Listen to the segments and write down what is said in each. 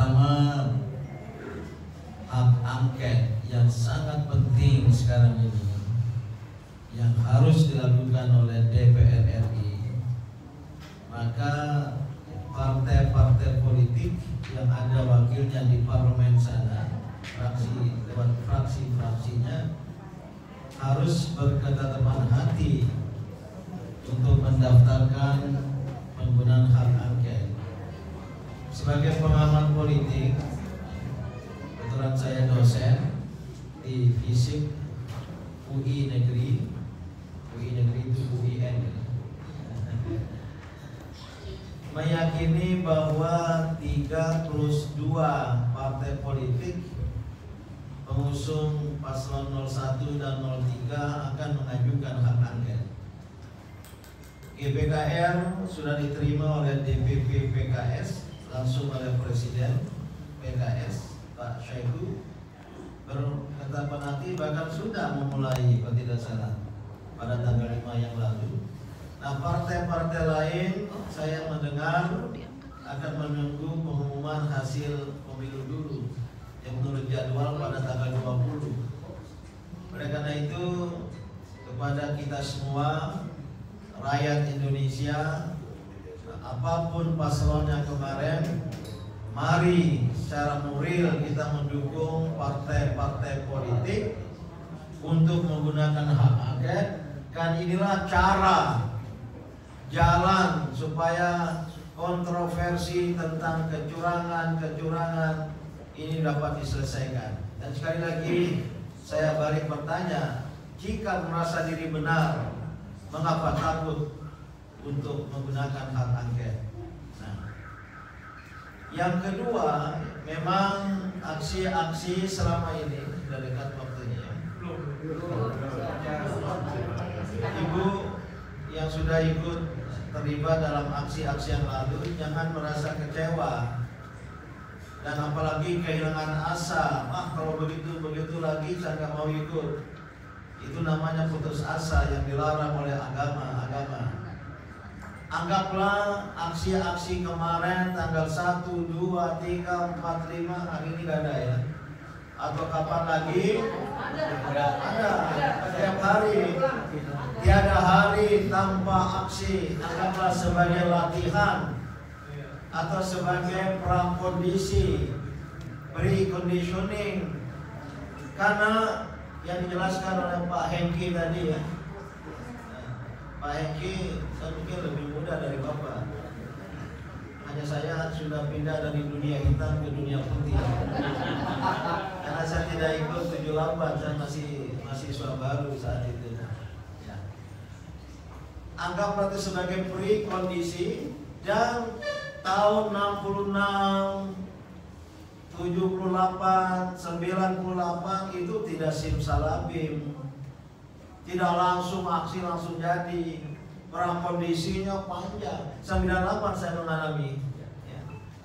pertama, hak angket yang sangat penting sekarang ini yang harus dilakukan oleh DPR RI. Maka partai-partai politik yang ada wakilnya di parlemen sana, fraksi-fraksinya harus berketetapan hati untuk mendaftarkan penggunaan hak angket. Sebagai pengamat politik, kebetulan saya dosen di FISIP UI Negeri itu UIN, meyakini bahwa 3+2 partai politik pengusung paslon 01 dan 03 akan mengajukan hak angket. GPKR sudah diterima oleh DPP PKS langsung oleh Presiden PKS Pak Syaihu, berketetapan hati bahkan sudah memulai kalau tidak salah pada tanggal 5 yang lalu. Nah, partai-partai lain saya mendengar akan menunggu pengumuman hasil pemilu dulu yang menurut jadwal pada tanggal 20. Oleh karena itu, kepada kita semua rakyat Indonesia, apapun paslonnya kemarin, mari secara moral kita mendukung partai-partai politik untuk menggunakan hak angket. Kan inilah cara jalan supaya kontroversi tentang kecurangan ini dapat diselesaikan. Dan sekali lagi saya balik bertanya, jika merasa diri benar, mengapa takut untuk menggunakan hak angket? Nah, yang kedua, memang aksi-aksi selama ini sudah dekat waktunya. Ibu yang sudah ikut terlibat dalam aksi-aksi yang lalu, jangan merasa kecewa dan apalagi kehilangan asa. Kalau begitu lagi saya nggak mau ikut. Itu namanya putus asa yang dilarang oleh agama. Anggaplah aksi-aksi kemarin tanggal 1, 2, 3, 4, 5 hari ini gak ada ya? Atau kapan lagi? Ada. Setiap hari. Tiada hari tanpa aksi. Anggaplah sebagai latihan atau sebagai prakondisi, pre-conditioning. Karena yang dijelaskan oleh Pak Hengki tadi ya, Pak Hengki saya pikir lebih muda dari Bapak. Hanya saya sudah pindah dari dunia hitam ke dunia putih. Karena saya tidak ikut 78, saya masih mahasiswa baru saat itu. Ya. Anggap berarti sebagai pre-kondisi. Dan tahun 66, 78, 98 itu tidak simsalabim, tidak langsung aksi langsung jadi. Prakondisinya panjang. 98 saya mengalami.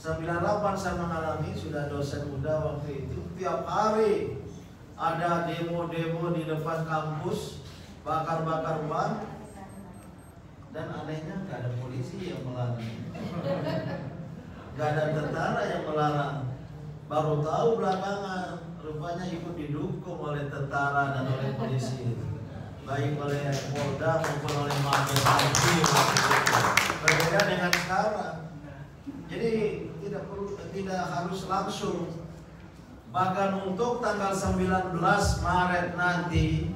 98 saya mengalami, sudah dosen muda waktu itu. Tiap hari ada demo-demo di depan kampus, bakar-bakar ban. Dan anehnya nggak ada polisi yang melarang, nggak ada tentara yang melarang. Baru tahu belakangan, rupanya ikut didukung oleh tentara dan oleh polisi, baik oleh Polda maupun oleh Mabes Polri. Berbeda dengan sekarang. Jadi tidak harus langsung. Bahkan untuk tanggal 19 Maret nanti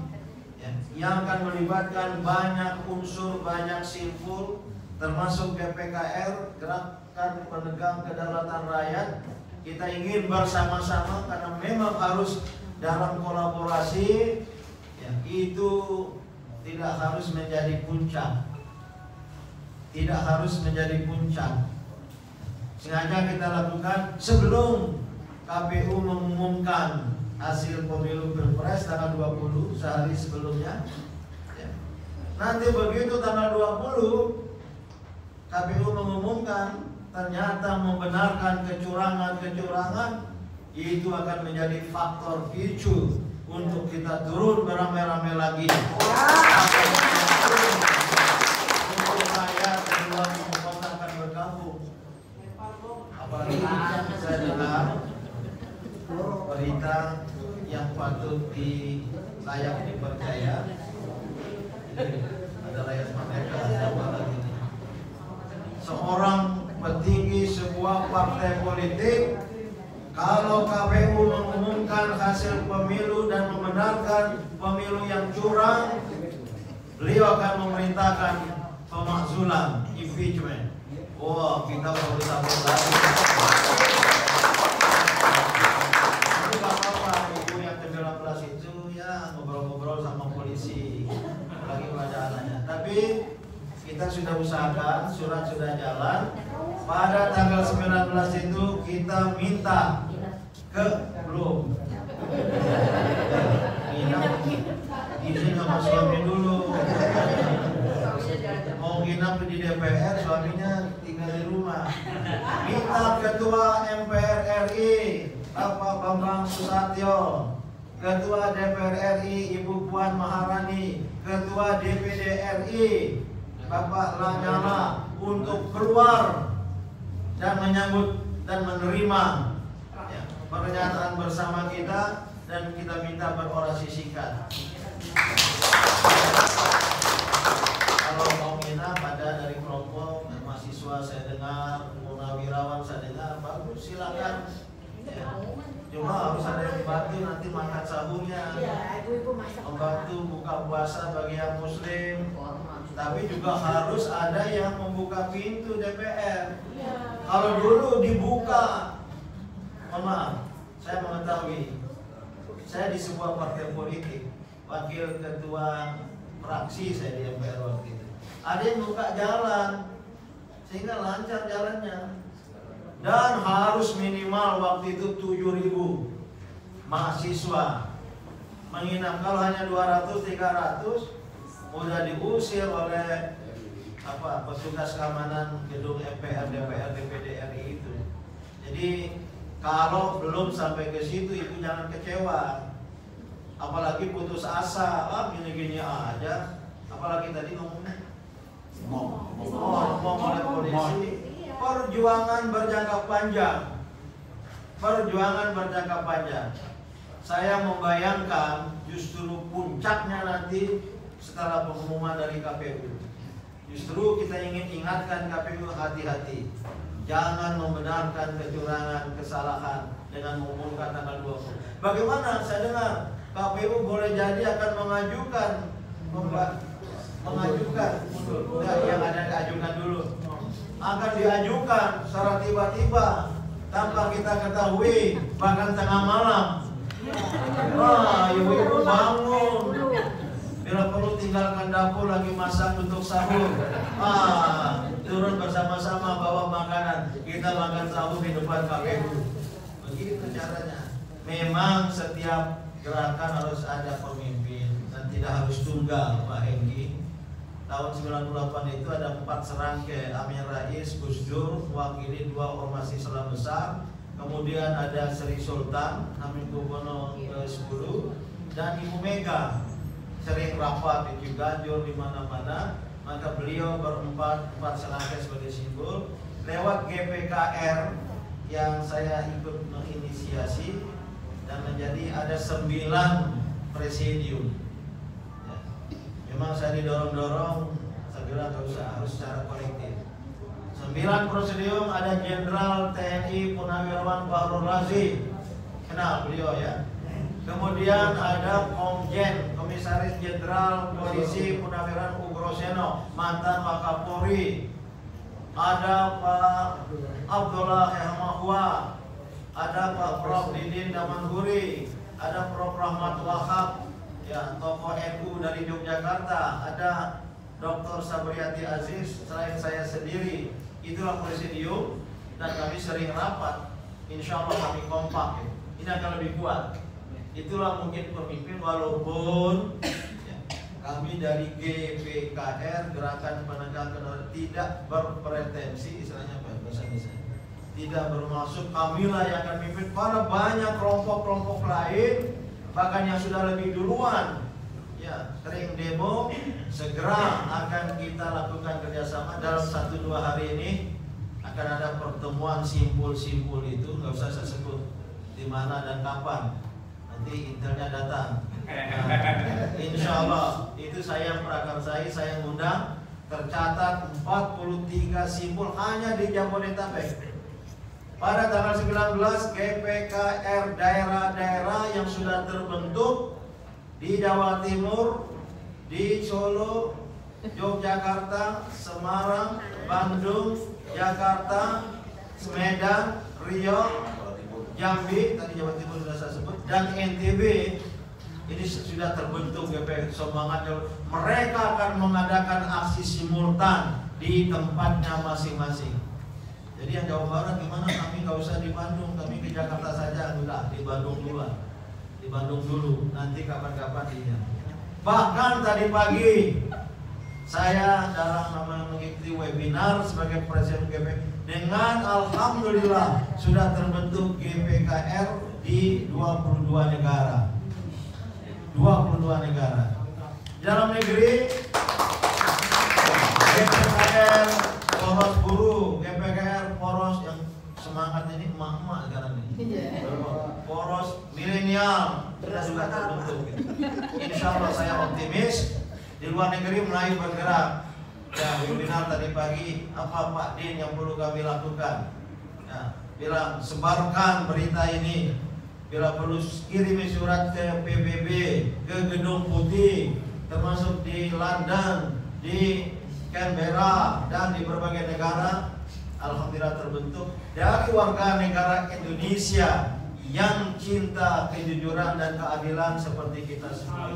ya, yang akan melibatkan banyak unsur, banyak simpul, termasuk GPKR, Gerakan Penegang Kedaulatan Rakyat. Kita ingin bersama-sama karena memang harus dalam kolaborasi. Ya, itu tidak harus menjadi puncak. Tidak harus menjadi puncak. Sengaja kita lakukan sebelum KPU mengumumkan hasil pemilu Pilpres tanggal 20, sehari sebelumnya. Ya. Nanti begitu tanggal 20 KPU mengumumkan ternyata membenarkan kecurangan, itu akan menjadi faktor picu untuk kita turun beramai-ramai lagi. Untuk rakyat di luar ibu kota akan bergabung. Apalagi saya dengar kita yang patut layak dipercaya. Ada rakyat merdeka, siapa lagi ini? Seorang petinggi sebuah partai politik, kalau KPU mengumumkan hasil pemilu dan membenarkan pemilu yang curang, beliau akan memerintahkan pemakzulan, impeachment. Wah, kita perlu sabar lagi. Tapi gak apa-apa, ibu yang ke-19 itu ya ngobrol-ngobrol sama polisi, lagi pada anaknya. Tapi kita sudah usahakan, surat sudah jalan. Pada tanggal 19 itu kita minta belum izin sama suami dulu. Mau nginap di DPR, suaminya tinggal di rumah. Minta Ketua MPR RI Bapak Bambang Susatyo, Ketua DPR RI Ibu Puan Maharani, Ketua DPD RI Bapak Lanyala untuk keluar dan menyambut dan menerima pernyataan bersama kita, dan kita minta berorasi singkat. Kalau mau nginap ada dari kelompok mahasiswa saya dengar, Purnawirawan saya dengar, bagus silakan. Ya. Cuma harus ada yang membantu nanti makan sahurnya, membantu buka puasa bagi yang muslim. Tapi juga harus ada yang membuka pintu DPR. Kalau dulu dibuka, mohon maaf, saya mengetahui, saya di sebuah partai politik, wakil ketua fraksi saya di MPR waktu itu. Ada yang buka jalan, sehingga lancar jalannya. Dan harus minimal waktu itu 7.000 mahasiswa menginap. Kalau hanya 200-300, udah diusir oleh petugas keamanan gedung MPR, DPR, DPD RI itu. Jadi kalau belum sampai ke situ, ibu jangan kecewa. Apalagi putus asa, gini-gini aja. Apalagi tadi ngomongnya ngomong oleh polisi. Perjuangan berjangka panjang. Perjuangan berjangka panjang. Saya membayangkan justru puncaknya nanti setelah pengumuman dari KPU. Justru kita ingin ingatkan KPU, hati-hati. Jangan membenarkan kecurangan, kesalahan dengan mengumumkan tanggal 20. Bagaimana? Saya dengar KPU boleh jadi akan mengajukan yang ada diajukan dulu. Akan diajukan secara tiba-tiba tanpa kita ketahui, bahkan tengah malam. Ibu-ibu bangun. Bila perlu tinggalkan dapur lagi masak untuk sahur. Turun bersama-sama bawa makanan. Kita makan sahur di depan KPU. Begitu caranya. Memang setiap gerakan harus ada pemimpin dan tidak harus tunggal, Pak Hengki. Tahun 98 itu ada 4 serangkai, Amin Rais, Gus Dur, mewakili 2 ormas Islam besar. Kemudian ada Sri Sultan Hamengkubuwono ke-10 dan Ibu Mega. Sering rapat di Ciganjur di mana-mana, maka beliau berempat serangkai sebagai simbol. Lewat GPKR yang saya ikut menginisiasi dan menjadi ada 9 presidium. Ya. Memang saya didorong-dorong, saya bilang harus secara kolektif. 9 presidium, ada Jenderal TNI Purnawirawan Bahrul Razi, kenal beliau ya. Kemudian ada Komjen, Komisaris Jenderal Polisi Purnawirawan Ugroseno, mantan Wakapolri. Ada Pak Abdullah Hemahwa, ada Pak Prof Didin Damanhuri, ada Prof Rahmat Wahab, ya tokoh NU dari Yogyakarta, ada Dr. Sabriati Aziz, selain saya sendiri. Itulah presidium dan kami sering rapat. Insya Allah kami kompak. Ini akan lebih kuat. Itulah mungkin pemimpin, walaupun kami dari GPKR, Gerakan Penegakan tidak berpretensi, istilahnya apa bahasa Indonesia, tidak bermaksud kamilah yang akan memimpin. Para banyak kelompok-kelompok lain, bahkan yang sudah lebih duluan, ya sering demo, segera akan kita lakukan kerjasama. Dalam 1-2 hari ini akan ada pertemuan simpul-simpul itu, nggak usah saya sebut di mana dan kapan. nanti intelnya datang. Insya Allah itu saya prakarsai, saya ngundang. Tercatat 43 simpul hanya di Jabodetabek. Pada tanggal 19 GPKR daerah-daerah yang sudah terbentuk di Jawa Timur, di Solo, Yogyakarta, Semarang, Bandung, Jakarta, Medan, Riau, Jambi, tadi Jawa Timur sudah saya sebut, dan NTB. Ini sudah terbentuk GPKR. Semangatnya mereka akan mengadakan aksi simultan di tempatnya masing-masing. Jadi yang Jawa Barat gimana? Kami nggak usah di Bandung, kami ke Jakarta saja. Enggak, di Bandung dulu. Di Bandung dulu. Nanti kapan-kapan dia. Bahkan tadi pagi saya dalam mengikuti webinar sebagai presiden GPKR dengan alhamdulillah sudah terbentuk GPKR di 22 negara. 22 negara. Dalam negeri GPKR poros buruh, GPKR poros yang semangat ini emak-emak sekarang ini. Poros milenial sudah juga terbentuk. Insya Allah saya optimis di luar negeri mulai bergerak. Ya, webinar tadi pagi apa Pak Din yang perlu kami lakukan? Ya, bilang sebarkan berita ini. Bila perlu kirimi surat ke PBB, ke Gedung Putih, termasuk di London, di Canberra, dan di berbagai negara. Alhamdulillah terbentuk dari warga negara Indonesia yang cinta kejujuran dan keadilan seperti kita semua.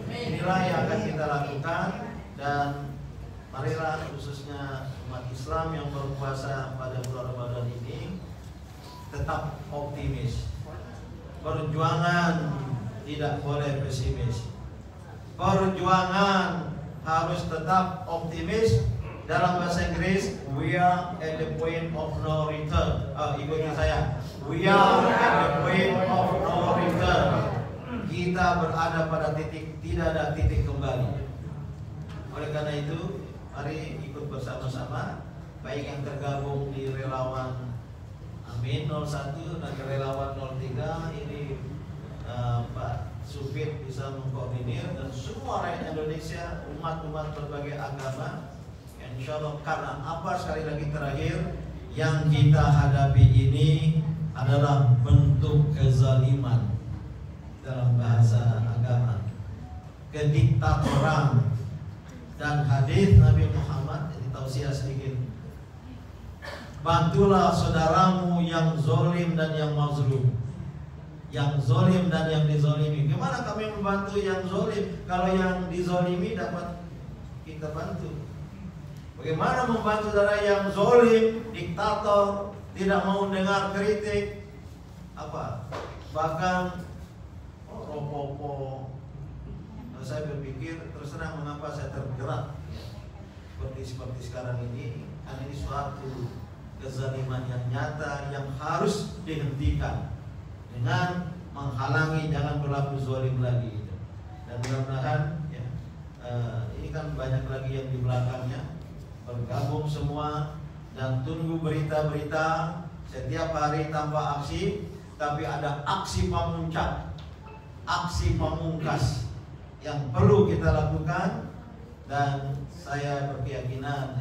Inilah yang akan kita lakukan, dan marilah khususnya umat Islam yang berpuasa pada bulan Ramadan ini tetap optimis. Perjuangan tidak boleh pesimis. Perjuangan harus tetap optimis. Dalam bahasa Inggris, we are at the point of no return. Ikuti saya. We are at the point of no return. Kita berada pada titik, tidak ada titik kembali. Oleh karena itu, mari ikut bersama-sama, baik yang tergabung di relawan Amin 01 dan relawan 03 ini Pak Supit bisa mengkoordinir, dan semua rakyat Indonesia, umat-umat berbagai agama. Insya Allah, karena apa, sekali lagi terakhir, yang kita hadapi ini adalah bentuk kezaliman dalam bahasa agama, kediktatoran, dan hadis Nabi Muhammad. Jadi tausiah sedikit, bantulah saudaramu yang zolim dan yang mazlum, yang zolim dan yang dizolimi. Gimana kami membantu yang zolim kalau yang dizolimi dapat kita bantu? Bagaimana membantu saudara yang zolim, diktator, tidak mau dengar kritik, apa? Bahkan ropopo. Nah, saya berpikir terus terang mengapa saya tergerak seperti sekarang ini, karena ini suatu kezaliman yang nyata yang harus dihentikan dengan menghalangi jangan berlaku zalim lagi. Dan mudah-mudahan ya, ini kan banyak lagi yang di belakangnya, bergabung semua dan tunggu berita-berita setiap hari tanpa aksi, tapi ada aksi pamuncak, aksi pamungkas yang perlu kita lakukan. Dan saya berkeyakinan